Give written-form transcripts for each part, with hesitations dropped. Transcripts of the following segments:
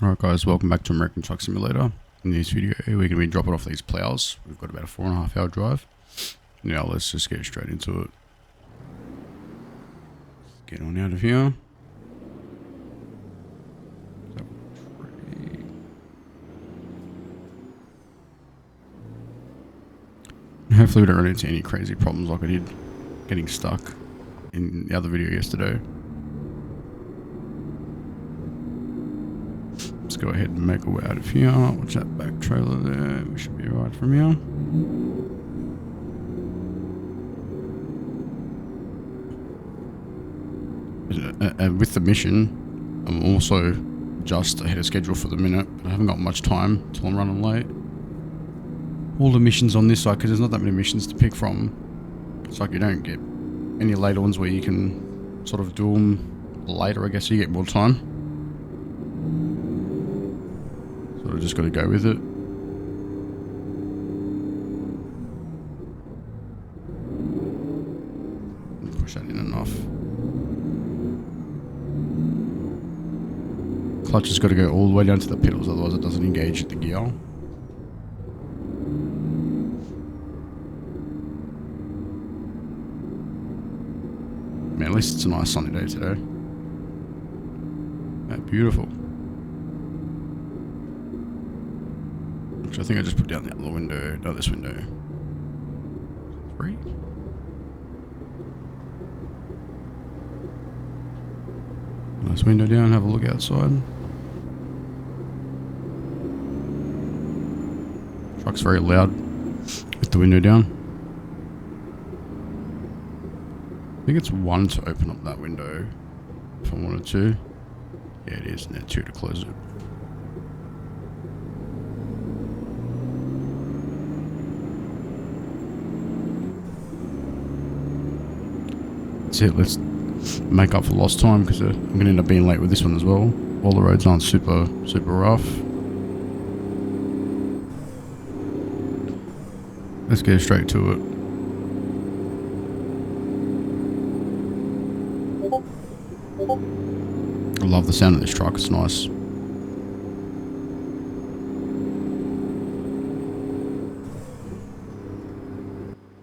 Alright guys, welcome back to American Truck Simulator. In this video we're going to be dropping off these plows. We've got about a 4.5 hour drive. Now let's just get straight into it. Let's get on out of here. Hopefully we don't run into any crazy problems like I did getting stuck in the other video yesterday. Let's go ahead and make our way out of here. Watch that back trailer there. We should be alright from here. And with the mission, I'm also just ahead of schedule for the minute, but I haven't got much time till I'm running late. All the missions on this side, because there's not that many missions to pick from. It's like you don't get any later ones where you can sort of do them later, I guess, so you get more time. So I just got to go with it. Push that in enough. Clutch has got to go all the way down to the pedals, otherwise it doesn't engage the gear. Man, at least it's a nice sunny day today. Beautiful. Which I think I just put down the other window, not this window. 3. Nice window down, have a look outside. Truck's very loud with the window down. I think it's 1 to open up that window if I wanted to. Yeah, it is, and then 2 to close it. That's it, let's make up for lost time because I'm going to end up being late with this one as well. All the roads aren't super rough. Let's get straight to it. I love the sound of this truck, it's nice.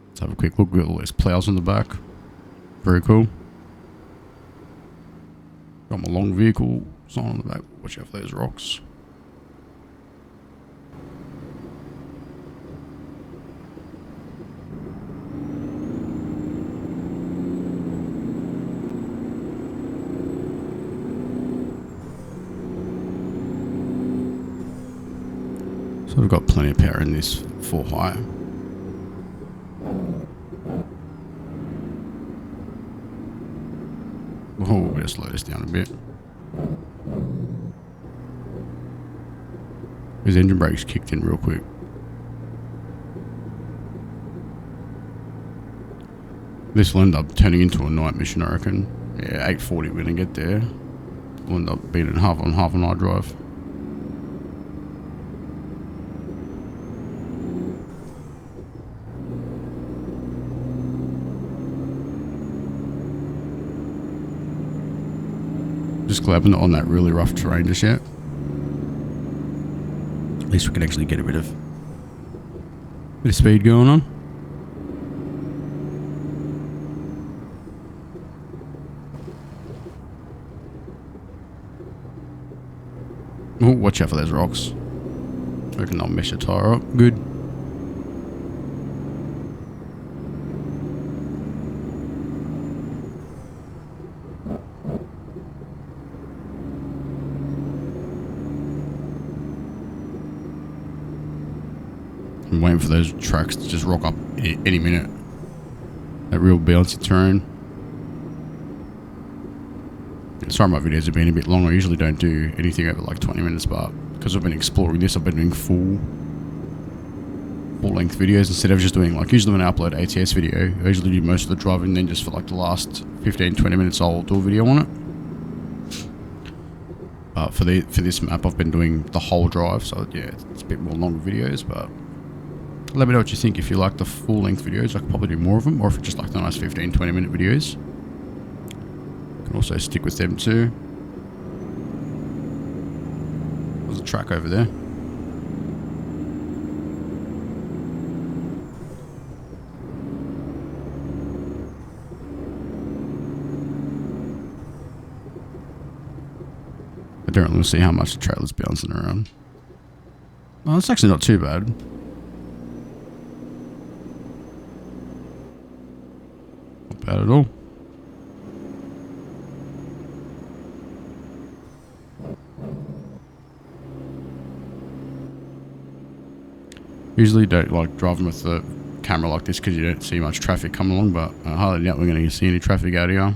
Let's have a quick look at all these plows on the back. Very cool. Got my long vehicle sign on the back. Watch out for those rocks. So I've got plenty of power in this for hire. Oh, we'll just slow this down a bit. His engine brakes kicked in real quick. This will end up turning into a night mission, I reckon. Yeah, 8:40 we're gonna get there. We'll end up being half on half an hour drive. Just glad we're not on that really rough terrain just yet. At least we can actually get a bit of speed going on. Oh, watch out for those rocks. I reckon they'll mess your tyre up. Good. I'm waiting for those tracks to just rock up any minute. That real bouncy terrain. Sorry my videos have been a bit long. I usually don't do anything over like 20 minutes, but because I've been exploring this, I've been doing full length videos instead of just doing like, usually when I upload ATS video, I usually do most of the driving, then just for like the last 15-20 minutes I'll do a video on it. But for this map I've been doing the whole drive, so yeah, it's a bit more longer videos, but let me know what you think. If you like the full length videos, I could probably do more of them, or if you just like the nice 15-20 minute videos, you can also stick with them too. there's a track over there. I don't really see how much the trailer's bouncing around. Oh, it's actually not too bad. Not bad at all. Usually don't like driving with the camera like this because you don't see much traffic coming along, but I highly doubt we're going to see any traffic out here.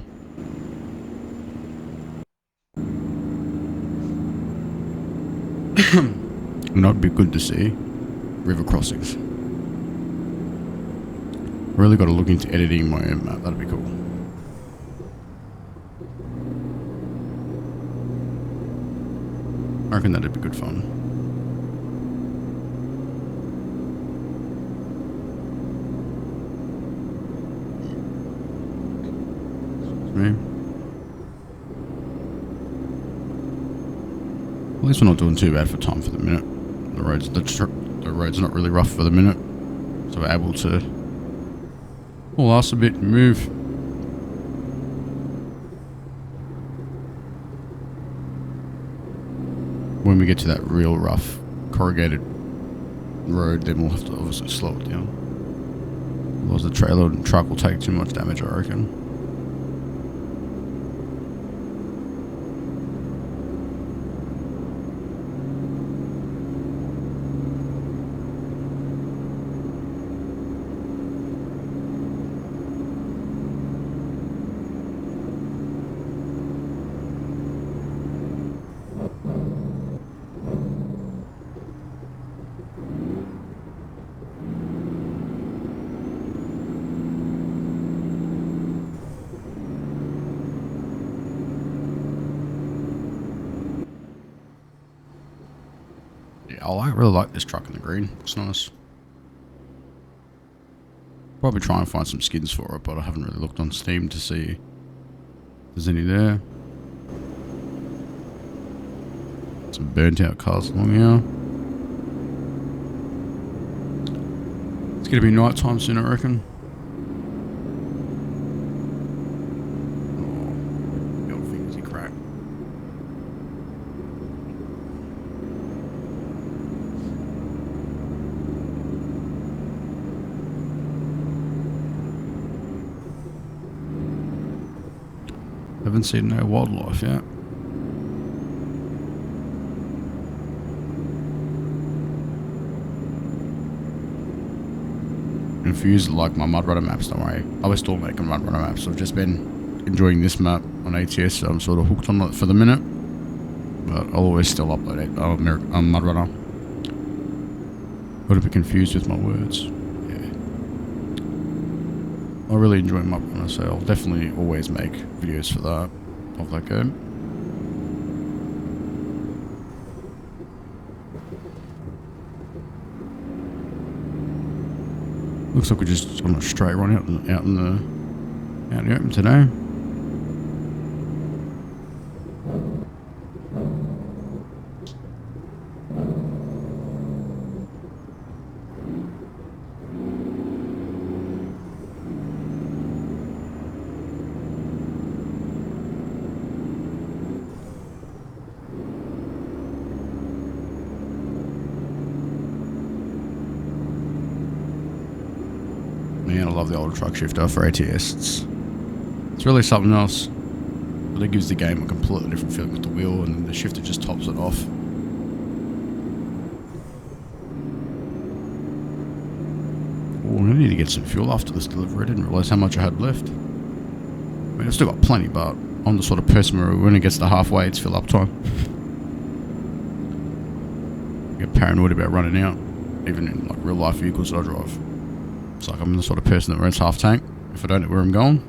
And that'd be good to see. River crossings. Really got to look into editing my own map. That'd be cool. I reckon that'd be good fun. Me. At least we're not doing too bad for time for the minute. The road's not really rough for the minute, so we're able to pull us a bit and move. When we get to that real rough corrugated road, then we'll have to obviously slow it down. Otherwise the trailer and truck will take too much damage, I reckon. I really like this truck in the green. It's nice. Probably try and find some skins for it, but I haven't really looked on Steam to see if there's any there. Some burnt out cars along here. It's gonna be night time soon, I reckon. Oh, the old fingers, he cracked. Haven't seen no wildlife yet. If you use like my mud runner maps, don't worry. I was still making mud runner maps. I've just been enjoying this map on ATS, so I'm sort of hooked on it for the minute. But I'll always still upload it on mud runner. Got a bit confused with my words. Yeah. I really enjoy mud runner, so I'll definitely always make videos for that of that game. Looks like we're just on a straight run out in the open today. Man, I love the old truck shifter for ATS. It's really something else. But it gives the game a completely different feeling with the wheel, and then the shifter just tops it off. Oh, I need to get some fuel after this delivery. I didn't realise how much I had left. I mean, I've still got plenty, but I'm the sort of person where when it gets to halfway, it's fill up time. I get paranoid about running out, even in like real life vehicles that I drive. It's like I'm the sort of person that runs half tank. If I don't know where I'm going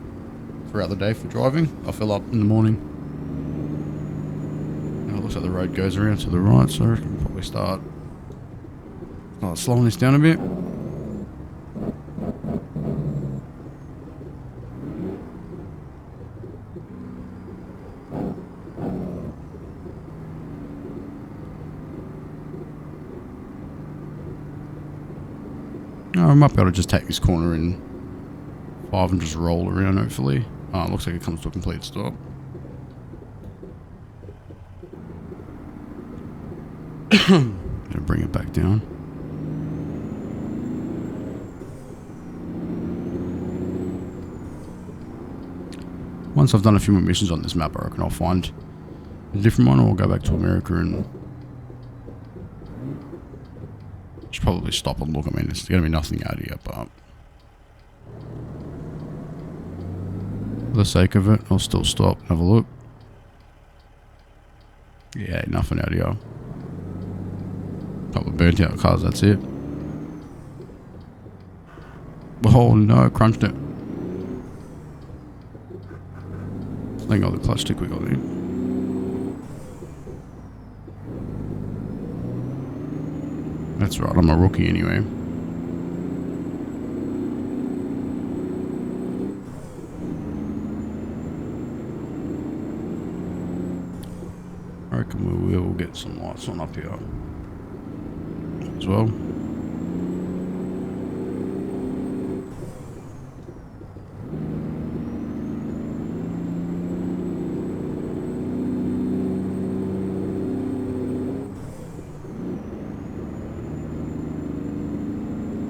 throughout the day for driving, I'll fill up in the morning. Now it looks like the road goes around to the right, so I reckon we'll probably start slowing this down a bit. Oh, I might be able to just take this corner in 5 and just roll around, hopefully. Oh, it looks like it comes to a complete stop. Gonna bring it back down. Once I've done a few more missions on this map, I reckon I'll find a different one, or I'll go back to America and just probably stop and look. I mean, there's going to be nothing out here, but for the sake of it, I'll still stop and have a look. Yeah, nothing out here. Couple of burnt out cars, that's it. Oh no, crunched it. I think I'll the clutch too quick on it. That's right, I'm a rookie anyway. I reckon we will get some lights on up here as well.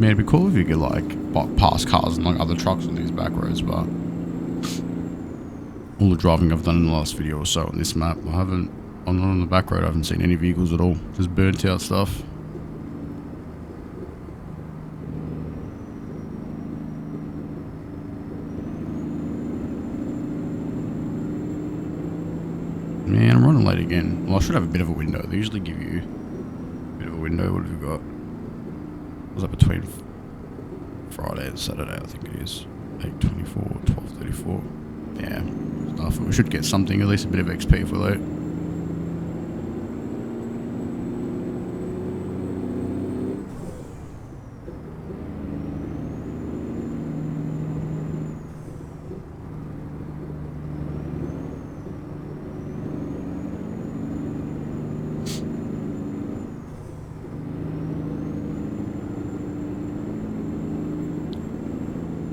Man, it'd be cool if you could like pass cars and like other trucks on these back roads, but all the driving I've done in the last video or so on this map, I haven't, on the back road, I haven't seen any vehicles at all. Just burnt out stuff. Man, I'm running late again. Well, I should have a bit of a window. They usually give you a bit of a window. What have you got? Was that between Friday and Saturday, I think it is. 8:24, 12:34. Yeah, stuff. We should get something, at least a bit of XP if we're late.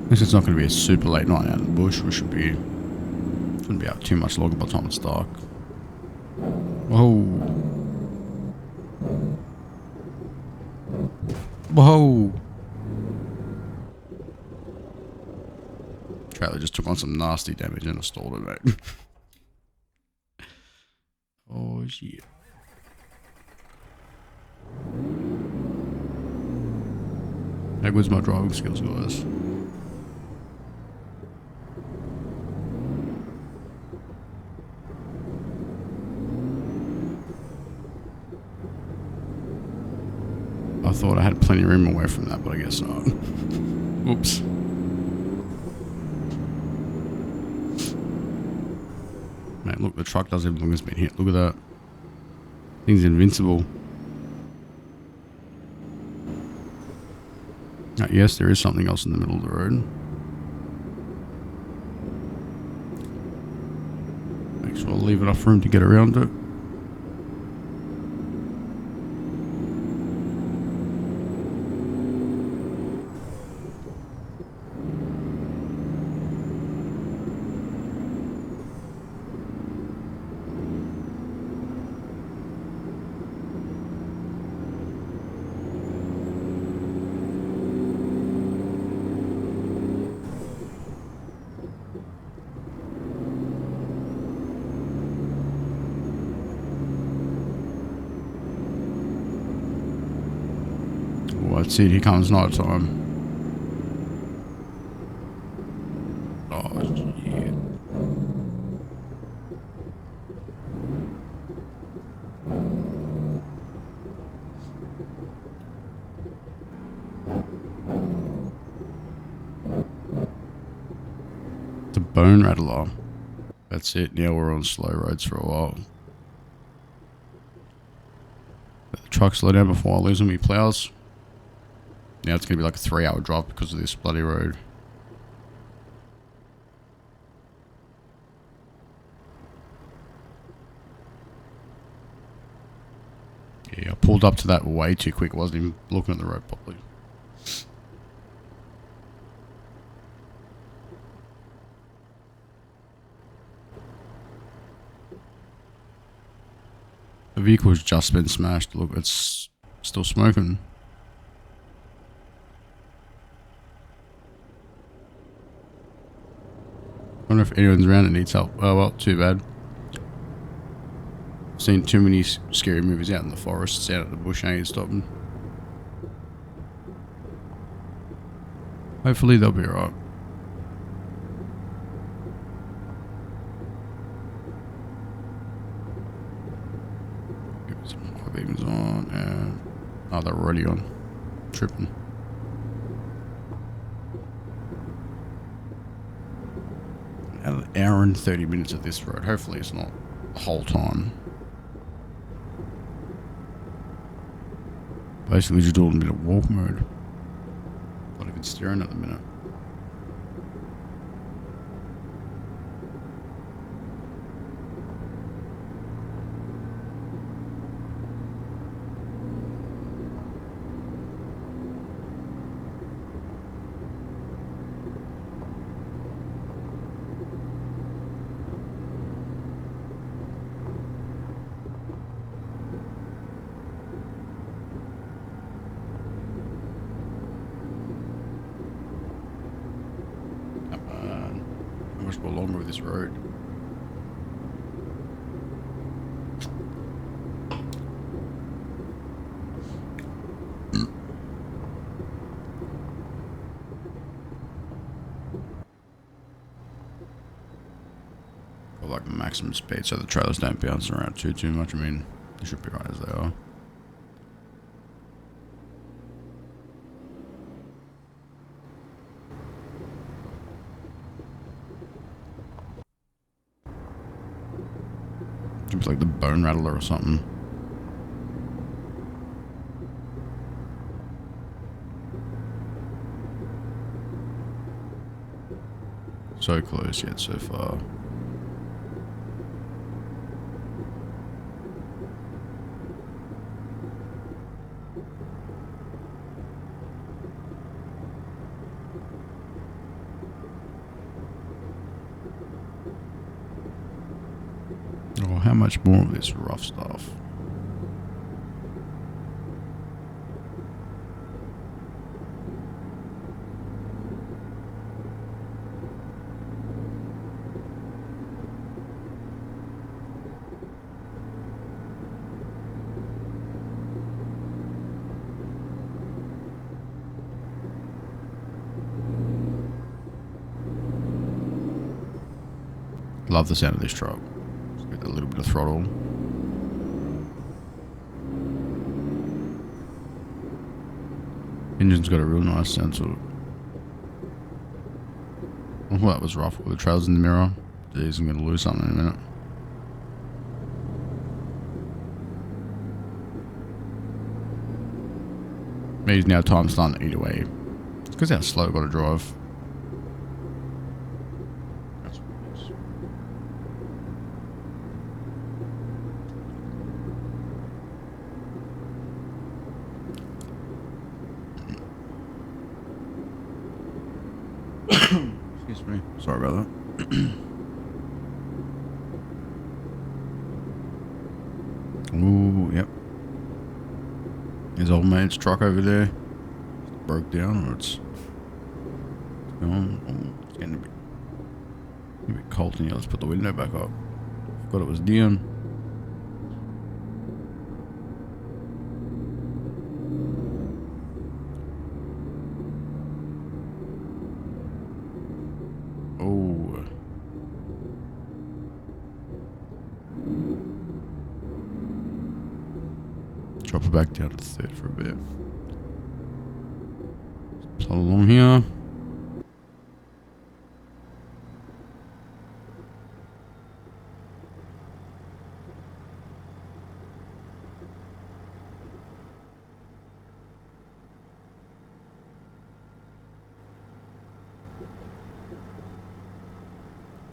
At least it's not going to be a super late night out in the bush. We shouldn't be out too much longer by the time it's dark. Whoa. Whoa. Trailer just took on some nasty damage and I stalled it, mate. Oh, shit. How good's my driving skills, guys? I thought I had plenty of room away from that, but I guess not. Oops. Mate, look, the truck does everything that's been hit. Look at that. Thing's invincible. Yes, there is something else in the middle of the road. Make sure I leave enough room to get around it. That's it, here comes night time. Oh, shit. The bone rattler. That's it, now we're on slow roads for a while. Let the truck slow down before I lose my plows. Now it's going to be like a 3-hour drive because of this bloody road. Yeah, I pulled up to that way too quick. I wasn't even looking at the road properly. The vehicle's just been smashed. Look, it's still smoking. I wonder if anyone's around that needs help. Oh well, too bad. I've seen too many scary movies out in the forests, out at the bush. I ain't stopping. Hopefully they'll be alright. Give it some more beams on and... Oh, they're already on. Tripping. An hour and 30 minutes of this road. Hopefully it's not the whole time. Basically just doing a bit of walk mode. Not even steering at the minute. Go longer with this road. Got like the maximum speed so the trailers don't bounce around too much. I mean, they should be right as they are. It's like the bone rattler or something. So close yet so far. Oh, how much more of this rough stuff? Love the sound of this truck. Just get a little bit of throttle. Engine's got a real nice sound to it. Oh, that was rough with the trails in the mirror. Jeez, I'm going to lose something in a minute. Maybe now time's starting to eat away. It's because how slow I've got to drive. Excuse me. Sorry about that. Ooh, yep. His old mate's truck over there broke down, or it's going. Oh, it's getting a bit cold in here. Let's put the window back up. Forgot it was Dion. Oh. Drop it back down to third for a bit. Plot along here.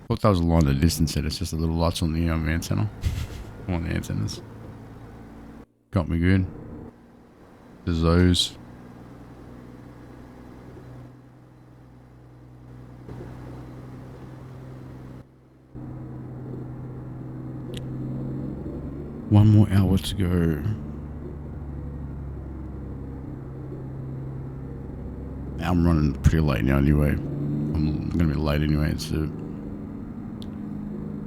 Thought that was a line of distance set. It's just the little lights on the antenna. On the antennas. Got me good. There's those. 1 more hour to go. I'm running pretty late now anyway. I'm going to be late anyway. It's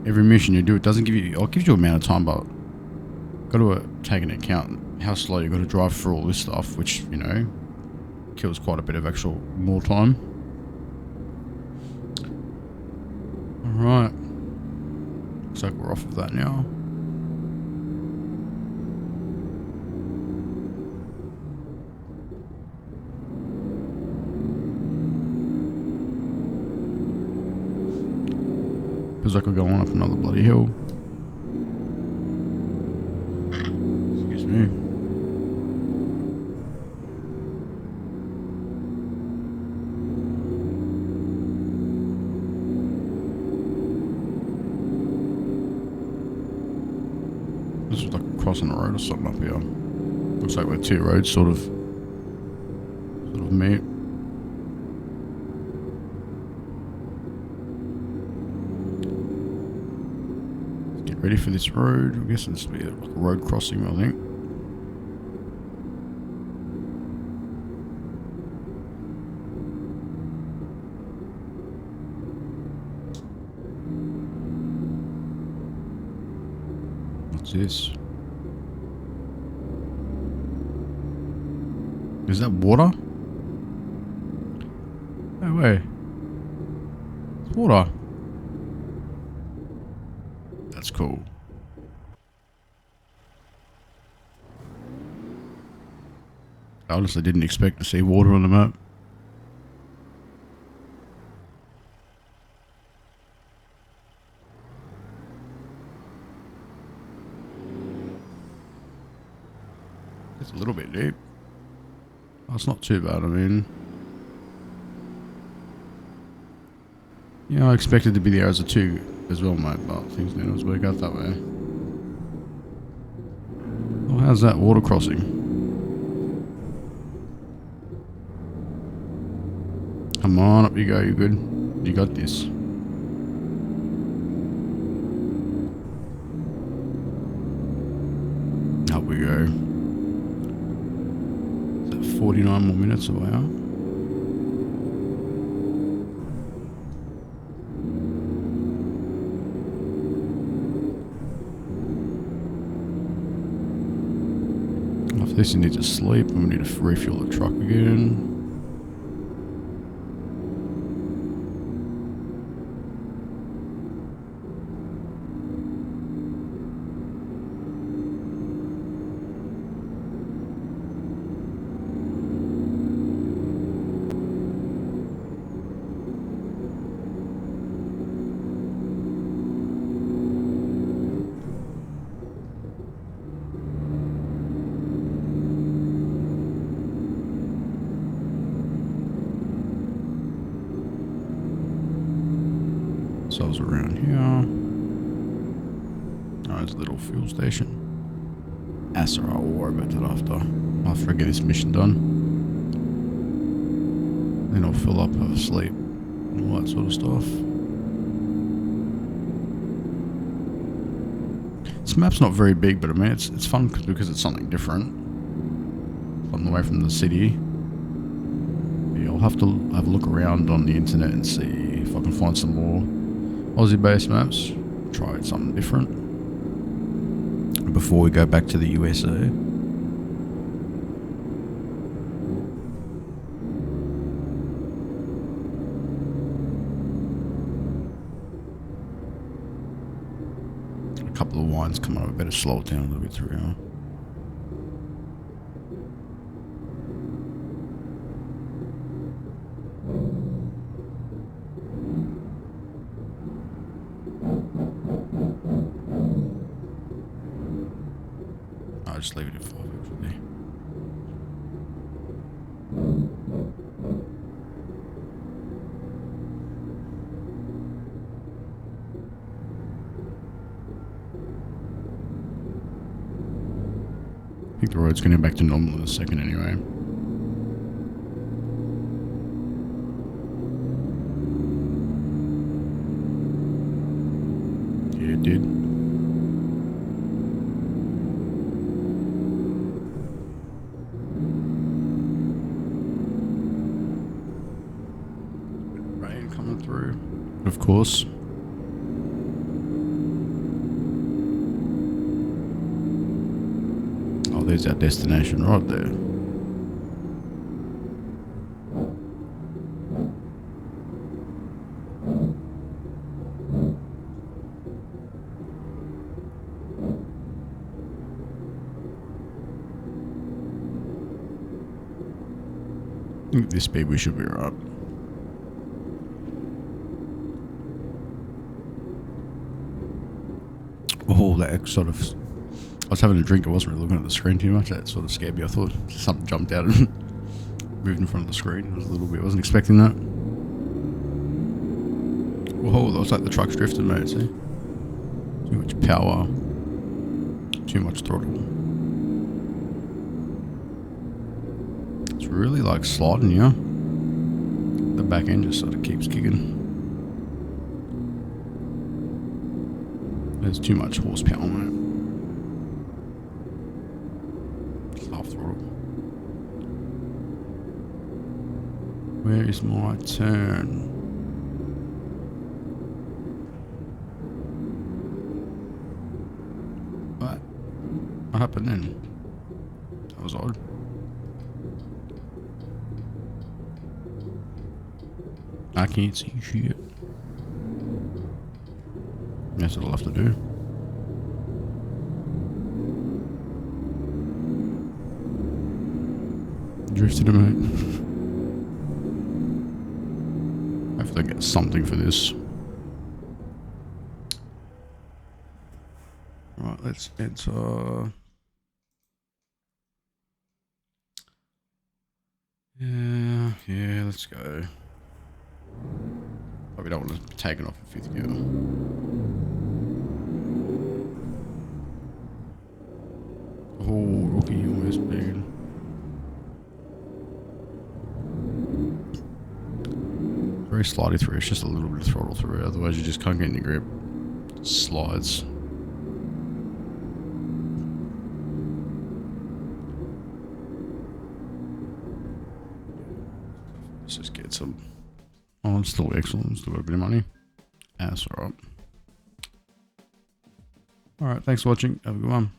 every mission you do, it doesn't give you... I'll give you an amount of time, but got to take into account how slow you got to drive through all this stuff, which, you know, kills quite a bit of actual more time. Alright. Looks like we're off of that now. Feels like we're going up another bloody hill. Excuse me. This is like crossing the road or something up here. Looks like we're two roads sort of meet. Ready for this road. I guess this will be a road crossing, I think. What's this? Is that water? No way. It's water. That's cool. I honestly didn't expect to see water on the map. It's a little bit deep. Oh, it's not too bad, I mean. Yeah, I expected to be there as a 2 as well, mate, but things didn't always work out that way. Oh, how's that water crossing? Come on, up you go, you good? You got this. Up we go. Is that 49 more minutes away, huh? After this, you need to sleep, and we need to refuel the truck again. So I was around here. Oh, there's a little fuel station. That's alright, we'll worry about that after I get this mission done. Then I'll fill up, have a sleep, and all that sort of stuff. This map's not very big, but I mean it's fun because it's something different. Fun away from the city. Yeah, I'll have to have a look around on the internet and see if I can find some more Aussie-based maps. Try something different before we go back to the USA. A couple of wines come up. I better slow it down a little bit through here. I'll just leave it at 5 actually. I think the road's going to go back to normal in a second anyway. Yeah, it did. of course. Oh, there's our destination right there. I think at this speed we should be right. Oh, that sort of... I was having a drink, I wasn't really looking at the screen too much. That sort of scared me. I thought something jumped out and moved in front of the screen. It was a little bit... I wasn't expecting that. Whoa, that was like the truck's drifting, mate, see? Too much power. Too much throttle. It's really like sliding, yeah? The back end just sort of keeps kicking. There's too much horsepower on it. It's half throttle. Where is my turn? What happened then? That was odd. I can't see shit. That's what I'll have to do. Drifted a mate. Hopefully I get something for this. Right, let's enter. Yeah, let's go. But we don't want to be taken off in 5th gear. Oh, rookie almost big. Very slidey through. It's just a little bit of throttle through. Otherwise, you just can't get any grip. It slides. Let's just get some. Oh, it's still excellent. Still got a bit of money. That's alright. Alright, thanks for watching. Have a good one.